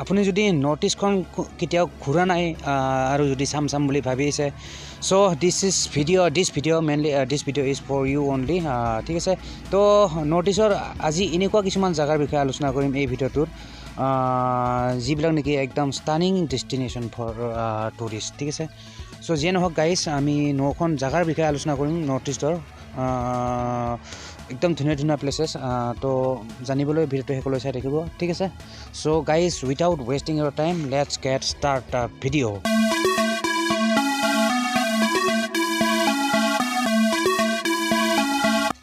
আপুনি যদি নৰ্থ ইষ্টখন কেতিয়াও ঘূৰা নাই আৰু যদি চাম বুলি ভাবি আছে so this video' mainly this video' is for you only ঠিক আছে তো নৰ্থ ইষ্টৰ আজি এনেকুৱা কিছুমান জাগাৰ বিষয়ে আলোচনা কৰিম এই ভিডিঅ'টোত যিবিলাক নেকি একদম ষ্টানিং ডেষ্টিনেশ্যন ফৰ টুৰিষ্ট ঠিক আছে সো যিয়ে নহওক গাইজ আমি 9খন জাগাৰ বিষয়ে আলোচনা কৰিম নৰ্থ ইষ্টৰ একদম ধুনীয়া প্লেচেছ তো জানিবলৈ ভিডিঅ'টো শেষলৈ চাই থাকিব ঠিক আছে so guys without wasting your time let's get start the video'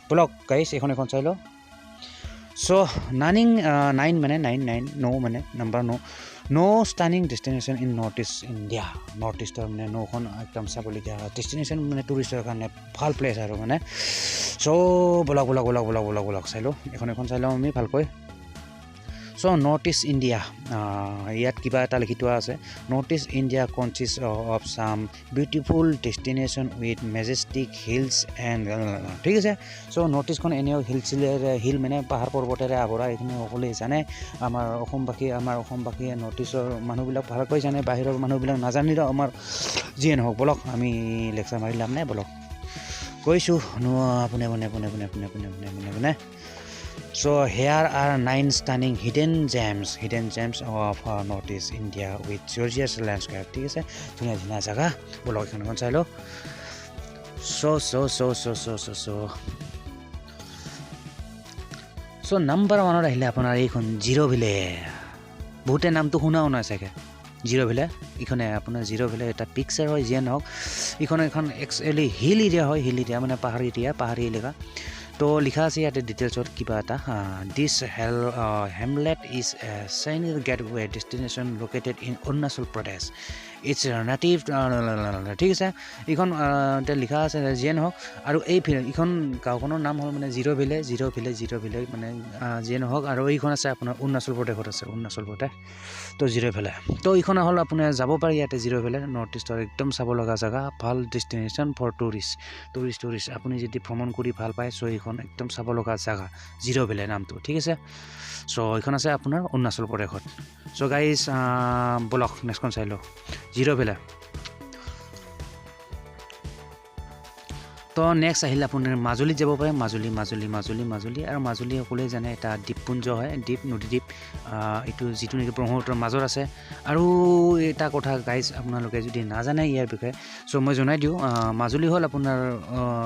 blog guys এখন চাই লওঁ সো নাইন মানে ন মানে নাম্বাৰ ন stunning destination in North east India North ইষ্টৰ মানে 9খন একদম চাবলগীয়া ডেষ্টিনেশ্যন মানে টুৰিষ্টৰ কাৰণে ভাল প্লেচ আৰু মানে সো ব্লগ চাই লওঁ এখন চাই লওঁ আমি ভালকৈ সো নৰ্থ ইষ্ট ইণ্ডিয়া ইয়াত কিবা এটা লিখি থোৱা আছে north east India consist of some beautiful destination with majestic hills and ঠিক আছে সো নৰ্থ ইষ্টখন এনেও হিল মানে পাহাৰ পৰ্বতেৰে আৱৰা এইখিনি সকলোৱে জানে আমাৰ অসমবাসীয়ে নৰ্থ ইষ্টৰ মানুহবিলাক ভালকৈ জানে বাহিৰৰ মানুহবিলাক নাজানিলেও আমাৰ যিয়ে নহওক বলক আমি লেকচাৰ মাৰি লাভ নাই বলক কৈছোঁ আপুনি So here are 9 stunning hidden gems of Northeast India with gorgeous landscape. ঠিক আছে ধুনীয়া জায়গা বলক এখন চাই লওঁ so নাম্বাৰ 1ত আহিলে আপোনাৰ এইখন জিৰ' ভিলে বহুতে নামটো শুনাও নাই চাগে জিৰ' ভিলে ইখনে আপোনাৰ জিৰ' ভিলে এটা পিকচাৰ হয় যিয়ে নহওক এখন একচুৱেলি হিল এৰিয়া মানে পাহাৰী এলেকা তো লিখা আছে ইয়াতে ডিটেইলছত কিবা এটা this hamlet is a Chinese gateway destination located in Arunachal Pradesh it's native ঠিক আছে এইখন লিখা আছে যিয়ে নহওক আৰু এইখন গাঁওখনৰ নাম হ'ল মানে জিৰ' ভিলে মানে যিয়ে নহওক আৰু এইখন আছে আপোনাৰ অৰুণাচল প্ৰদেশত আছে অৰুণাচল প্ৰদেশ তো জিৰ' ভিলে তো এইখন হ'ল আপোনাৰ যাব পাৰি ইয়াতে জিৰ' ভিলে নৰ্থ ইষ্টৰ একদম চাব লগা জেগা ভাল ডেষ্টিনেশ্যন ফৰ টুৰিষ্ট আপুনি যদি ভ্ৰমণ কৰি ভাল পায় চ' এইখন একদম চাব লগা জেগা জিৰ' ভিলে নামটো ঠিক আছে চ' এইখন আছে আপোনাৰ অৰুণাচল প্ৰদেশত চ' গাইজ বলক নেক্সটখন চাই লওঁ জিৰ' ভিলে তো নেক্সট আহিলে আপোনাৰ মাজুলীত যাব পাৰে মাজুলী আৰু মাজুলী সকলোৱে জানে এটা দ্বীপপুঞ্জ হয় নদীদ্বীপ এইটো যিটো নেকি ব্ৰহ্মপুত্ৰৰ মাজত আছে আৰু এটা কথা গাইজ আপোনালোকে যদি নাজানে ইয়াৰ বিষয়ে চ' মই জনাই দিওঁ মাজুলী হ'ল আপোনাৰ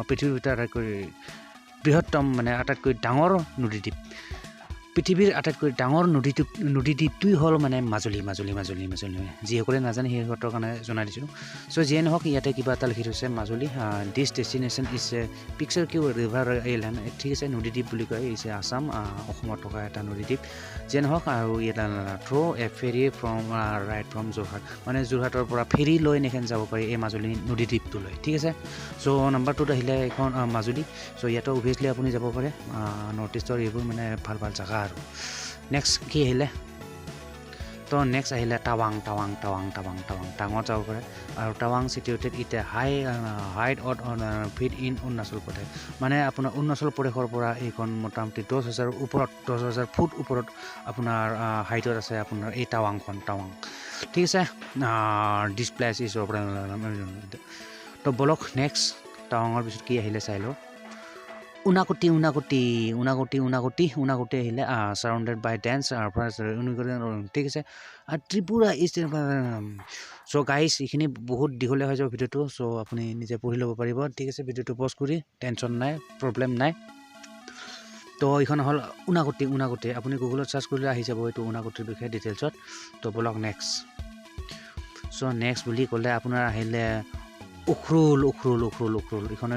পৃথিৱীৰ ভিতৰত আটাইতকৈ বৃহত্তম মানে আটাইতকৈ ডাঙৰ নদীদ্বীপ পৃথিৱীৰ আটাইতকৈ ডাঙৰ নদীদ্বীপটোই হ'ল মানে মাজুলী যিসকলে নাজানে সিহঁতৰ কাৰণে জনাই দিছোঁ চ' যিয়ে নহওক ইয়াতে কিবা এটা লিখি থৈছে Majuli this destination is a picturesque river island ঠিক আছে নদীদ্বীপ বুলি কয় ইজ আছাম অসমত থকা এটা নদীদ্বীপ যিয়ে নহওক আৰু ইয়াত through' a ferry from Jorhat মানে যোৰহাটৰ পৰা ফেৰী লৈ এনেকৈ যাব পাৰি এই মাজুলী নদীদ্বীপটোলৈ ঠিক আছে চ' নাম্বাৰ 2ত আহিলে এখন মাজুলী চ' ইয়াতো অভিয়াছলি আপুনি যাব পাৰে নৰ্থ ইষ্টৰ এইবোৰ মানে ভাল জেগা আৰু নেক্সট কি আহিলে তো নেক্সট আহিলে টাৱাং টাৱাঙত যাব পাৰে আৰু টাৱাং situated it a height feet in Arunachal Pradesh মানে আপোনাৰ অৰুণাচল প্ৰদেশৰ পৰা এইখন মোটামুটি 10,000 ফুট ওপৰত আপোনাৰ হাইটত আছে আপোনাৰ এই টাৱাং ঠিক আছে দিছ প্লেচ ইজ তো বলক নেক্সট টাৱাঙৰ পিছত কি আহিলে চাই লওঁ উনাকটি আহিলে সাৰাউণ্ডেড বাই ডেন্স ঠিক আছে আৰু ত্ৰিপুৰা ইষ্ট চ' গাইজ এইখিনি বহুত দীঘলীয়া হৈ যাব ভিডিঅ'টো চ' আপুনি নিজে পঢ়ি ল'ব পাৰিব ঠিক আছে ভিডিঅ'টো পজ কৰি টেনশ্যন নাই প্ৰব্লেম নাই তো এইখন হ'ল উনাকটি আপুনি গুগলত চাৰ্চ কৰিলে আহি যাব এইটো উনাকটিৰ বিষয়ে ডিটেইলছত তো বলক নেক্সট চ' নেক্সট বুলি ক'লে আপোনাৰ আহিলে উখৰুল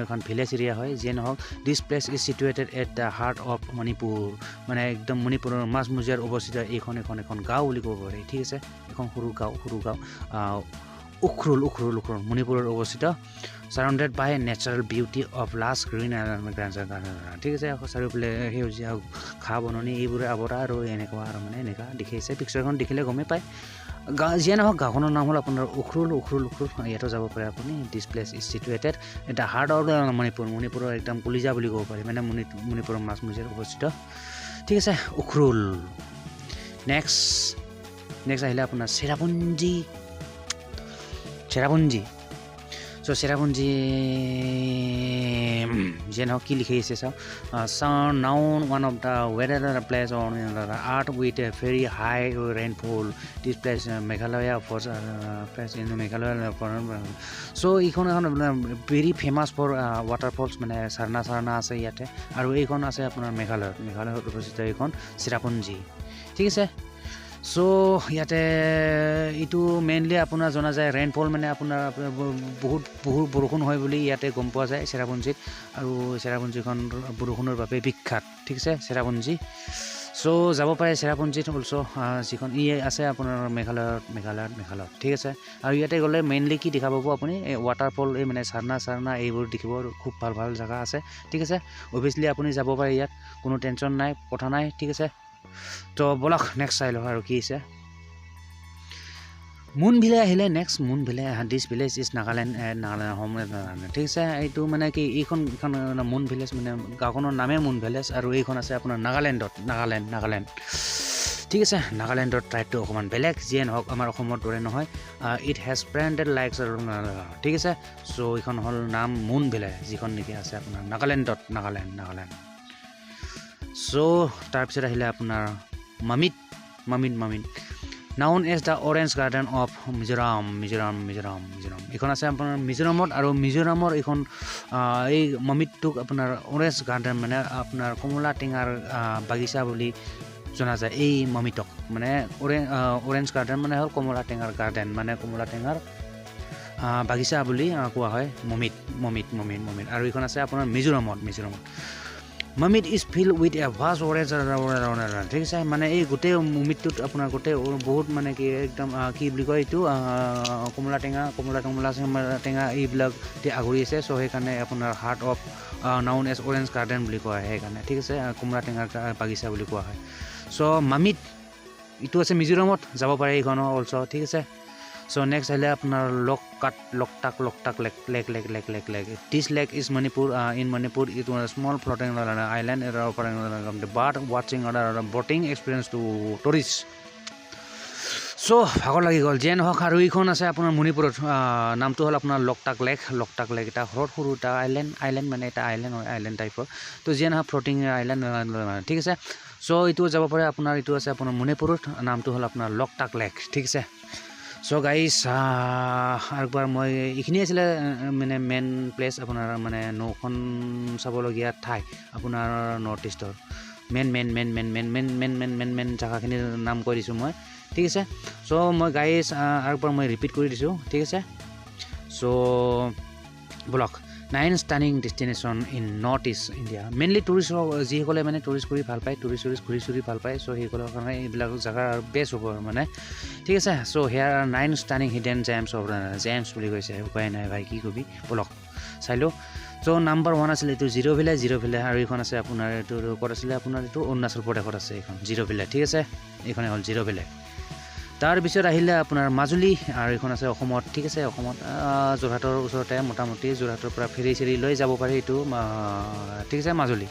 এখন ভিলেজ এৰিয়া হয় যিয়ে নহওক this place is situated at the heart of Manipur মানে একদম মণিপুৰৰ মাজমজিয়াত অৱস্থিত এখন গাঁও বুলি ক'ব পাৰি ঠিক আছে এখন সৰু গাঁও উখৰুল মণিপুৰত অৱস্থিত surrounded by natural beauty of lush green ঠিক আছে চাৰিওফালে সেউজীয়া ঘাঁহ বননি এইবোৰে আৱৰা আৰু এনেকুৱা আৰু মানে এনেকুৱা দেখিছে পিকচাৰখন দেখিলে গমেই পায় যিয়ে নহওক গাঁওখনৰ নাম হ'ল আপোনাৰ উখৰুল ইয়াতো যাব পাৰে আপুনি দিছ প্লেচ ইজ চিটুৱেটেড এটা হাৰ্ট অফ মণিপুৰৰ একদম কলিজা বুলি ক'ব পাৰি মানে মণিপুৰৰ মাজমজিয়াত অৱস্থিত ঠিক আছে উখৰুল নেক্সট নেক্সট আহিলে আপোনাৰ চেৰাপুঞ্জী চ' চেৰাপুঞ্জী যেন হওক কি লিখি আছে চাওক known one of the wetter place on earth with a very high rainfall this place Meghalaya place in Meghalaya so' এইখন এখন ভেৰি ফেমাছ ফৰ ৱাটাৰফলছ মানে চাৰণা আছে ইয়াতে আৰু এইখন আছে আপোনাৰ মেঘালয়ত অৱস্থিত এইখন চেৰাপুঞ্জী ঠিক আছে চ' ইয়াতে এইটো মেইনলি আপোনাৰ জনা যায় ৰেইনফল মানে আপোনাৰ বহুত বৰষুণ হয় বুলি ইয়াতে গম পোৱা যায় চেৰাপুঞ্জীত আৰু চেৰাপুঞ্জীখন বৰষুণৰ বাবে বিখ্যাত ঠিক আছে চেৰাপুঞ্জী চ' যাব পাৰে চেৰাপুঞ্জীত অলছ' যিখন আছে আপোনাৰ মেঘালয়ত ঠিক আছে আৰু ইয়াতে গ'লে মেইনলি কি দেখা পাব আপুনি এই ৱাটাৰফল এই মানে চাৰণা এইবোৰ দেখিব খুব ভাল জেগা আছে ঠিক আছে অভিয়াছলি আপুনি যাব পাৰে ইয়াত কোনো টেনশ্যন নাই কথা নাই ঠিক আছে তো বলক নেক্সট চাই লওঁ আৰু কি আছে মুন ভিলে আহিলে next moon Vile this village is Nagaland home ঠিক আছে এইটো মানে কি এইখন মুন ভিলেজ মানে গাঁওখনৰ নামে মুন ভিলেজ আৰু এইখন আছে আপোনাৰ নাগালেণ্ড ঠিক আছে নাগালেণ্ডৰ ট্ৰাইবটো অকণমান বেলেগ যিয়ে নহওক আমাৰ অসমৰ দৰে নহয় ইট হেজ ব্ৰেণ্ডেড লাইকছ ঠিক আছে চ' এইখন হ'ল নাম মুন ভিলে যিখন নেকি আছে আপোনাৰ নাগালেণ্ড চ' তাৰপিছত আহিলে আপোনাৰ Mamit known as the orange garden of Mizoram এইখন আছে আপোনাৰ মিজোৰামত আৰু মিজোৰামৰ এইখন এই মামিতটোক আপোনাৰ অৰেঞ্জ গাৰ্ডেন মানে আপোনাৰ কমলা টেঙাৰ বাগিচা বুলি জনা যায় এই মামিতক মানে অৰেঞ্জ গাৰ্ডেন মানে হ'ল কমলা টেঙাৰ গাৰ্ডেন মানে কমলা টেঙাৰ বাগিচা বুলি কোৱা হয় মমিত আৰু এইখন আছে আপোনাৰ মিজোৰামত Mamit is fill with a vast orange ঠিক আছে মানে এই গোটেই মমিতটোত আপোনাৰ গোটেই বহুত মানে কি একদম কি বুলি কয় এইটো কমলা টেঙা এইবিলাক আগুৰি আছে চ' সেইকাৰণে আপোনাৰ heart of known as orange garden বুলি কোৱা হয় সেইকাৰণে ঠিক আছে কমলা টেঙাৰ বাগিচা বুলি কোৱা হয় চ' মামিত এইটো আছে মিজোৰামত যাব পাৰে এইখন অলছ' ঠিক আছে চ' নেক্সট আহিলে আপোনাৰ Loktak lake this lake is Manipur in Manipur it one small floating island bird ৱাচিং boating experience to tourist so' ভাগৰ লাগি গ'ল যিয়ে নহওক আৰু এইখন আছে আপোনাৰ মণিপুৰত নামটো হ'ল আপোনাৰ লকটাক লেক এটা সৰু এটা আইলেণ্ড মানে এটা আইলেণ্ড টাইপৰ তো যিয়ে নহওক ফ্লটিং আইলেণ্ড ঠিক আছে চ' এইটো যাব পাৰে আপোনাৰ এইটো আছে আপোনাৰ মণিপুৰত নামটো হ'ল আপোনাৰ লকটাক লেক ঠিক আছে চ' গাইজ আৰু একবাৰ মই এইখিনি আছিলে মানে মেইন প্লেচ আপোনাৰ মানে নৌখন চাবলগীয়া ঠাই আপোনাৰ নৰ্থ ইষ্টৰ মেইন জেগাখিনিৰ নাম কৈ দিছোঁ মই ঠিক আছে চ' মই গাইজ আৰু একবাৰ মই ৰিপিট কৰি দিছোঁ ঠিক আছে চ' বলক 9 stunning destination in North east India mainly tourist যিসকলে মানে টুৰিষ্ট কৰি ভাল পায় টুৰিষ্ট ঘূৰি ভাল পায় চ' সেইসকলৰ কাৰণে এইবিলাক জেগা বেষ্ট হ'ব মানে ঠিক আছে চ' হেয়াৰ 9 ষ্টানিং হিডেন জেমছ বুলি কৈছে উপায় নাই ভাই কি কবি বলক চাই লওঁ চ' নাম্বাৰ 1 আছিলে এইটো জিৰ' ভিলে আৰু এইখন আছে আপোনাৰ এইটো ক'ত আছিলে আপোনাৰ এইটো অৰুণাচল প্ৰদেশত আছে এইখন জিৰ' ভিলে ঠিক আছে এইখনে হ'ল জিৰ' ভিলে তাৰপিছত আহিলে আপোনাৰ মাজুলী আৰু এইখন আছে অসমত ঠিক আছে অসমত যোৰহাটৰ ওচৰতে মোটামুটি যোৰহাটৰ পৰা ফেৰি লৈ যাব পাৰি এইটো ঠিক আছে মাজুলী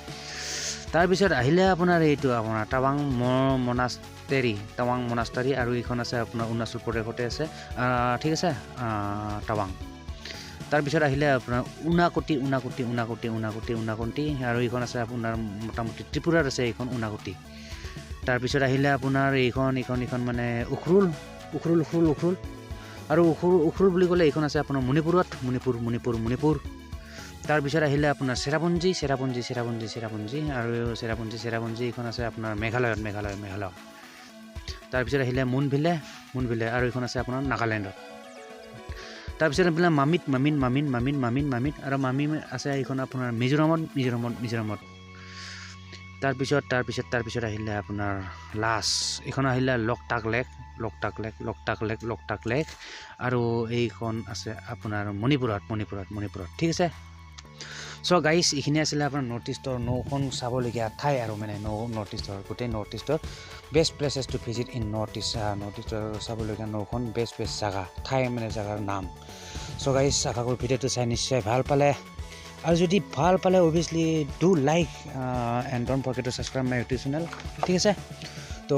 তাৰপিছত আহিলে আপোনাৰ এইটো আপোনাৰ টাৱাং মনাষ্টাৰী আৰু এইখন আছে আপোনাৰ অৰুণাচল প্ৰদেশতে আছে ঠিক আছে টাৱাং তাৰপিছত আহিলে আপোনাৰ উনাকটি আৰু এইখন আছে আপোনাৰ মোটামুটি ত্ৰিপুৰাত আছে এইখন উনাকটি তাৰপিছত আহিলে আপোনাৰ এইখন মানে উখৰুল আৰু উখৰুল বুলি ক'লে এইখন আছে আপোনাৰ মণিপুৰত মণিপুৰ তাৰপিছত আহিলে আপোনাৰ চেৰাপুঞ্জী আৰু চেৰাপুঞ্জী এইখন আছে আপোনাৰ মেঘালয়ত তাৰপিছত আহিলে মুন ভিলে আৰু এইখন আছে আপোনাৰ নাগালেণ্ডত তাৰপিছত আপোনাৰ মামিত আৰু মামি আছে এইখন আপোনাৰ মিজোৰামত তাৰপিছত আহিলে আপোনাৰ লাষ্ট এইখন আহিলে লকটাক লেক আৰু এইখন আছে আপোনাৰ মণিপুৰত ঠিক আছে চ' গাইজ এইখিনি আছিলে আপোনাৰ নৰ্থ ইষ্টৰ নৌখন চাবলগীয়া ঠাই আৰু মানে গোটেই নৰ্থ ইষ্টৰ best places to visit in north ইষ্টৰ চাবলগীয়া নৌখন বেষ্ট ঠাই মানে জেগাৰ নাম চ' গাইজ আশা কৰোঁ ভিডিঅ'টো চাই নিশ্চয় ভাল পালে আৰু যদি ভাল পালে obviously do like and don't forget to subscribe my YouTube channel ঠিক আছে তো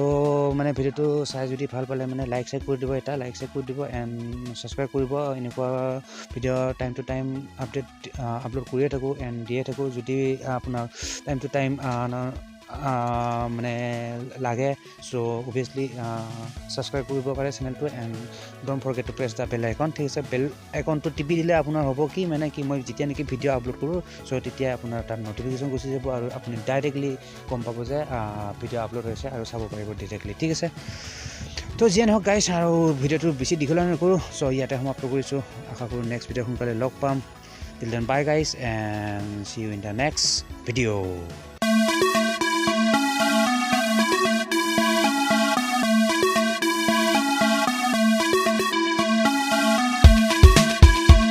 মানে ভিডিঅ'টো চাই যদি ভাল পালে মানে লাইক কৰি দিব, এটা লাইক কৰি দিব এণ্ড ছাবস্ক্ৰাইব কৰিব। এনেকুৱা video' time to time update upload কৰিয়ে থাকোঁ এণ্ড দিয়ে থাকোঁ। যদি আপোনাৰ টাইম টু টাইম মানে লাগে চ' অভিয়াছলি ছাবস্ক্ৰাইব কৰিব পাৰে চেনেলটো and don't forget to press the bell icon. ঠিক আছে, বেল আইকনটো টিপি দিলে আপোনাৰ হ'ব কি মানে কি মই যেতিয়া নেকি ভিডিঅ' আপলোড কৰোঁ চ' তেতিয়া আপোনাৰ তাত নটিফিকেশ্যন গুচি যাব আৰু আপুনি ডাইৰেক্টলি গম পাব যে ভিডিঅ' আপলোড হৈছে আৰু চাব পাৰিব ডিৰেক্টলি। ঠিক আছে, তো যিয়ে নহওক গাইছ, আৰু ভিডিঅ'টো বেছি দীঘলীয়া নকৰোঁ চ' ইয়াতে সমাপ্ত কৰিছোঁ। আশা কৰোঁ নেক্সট ভিডিঅ' সোনকালে লগ পাম। টিল then bye guys and see you in the next video'.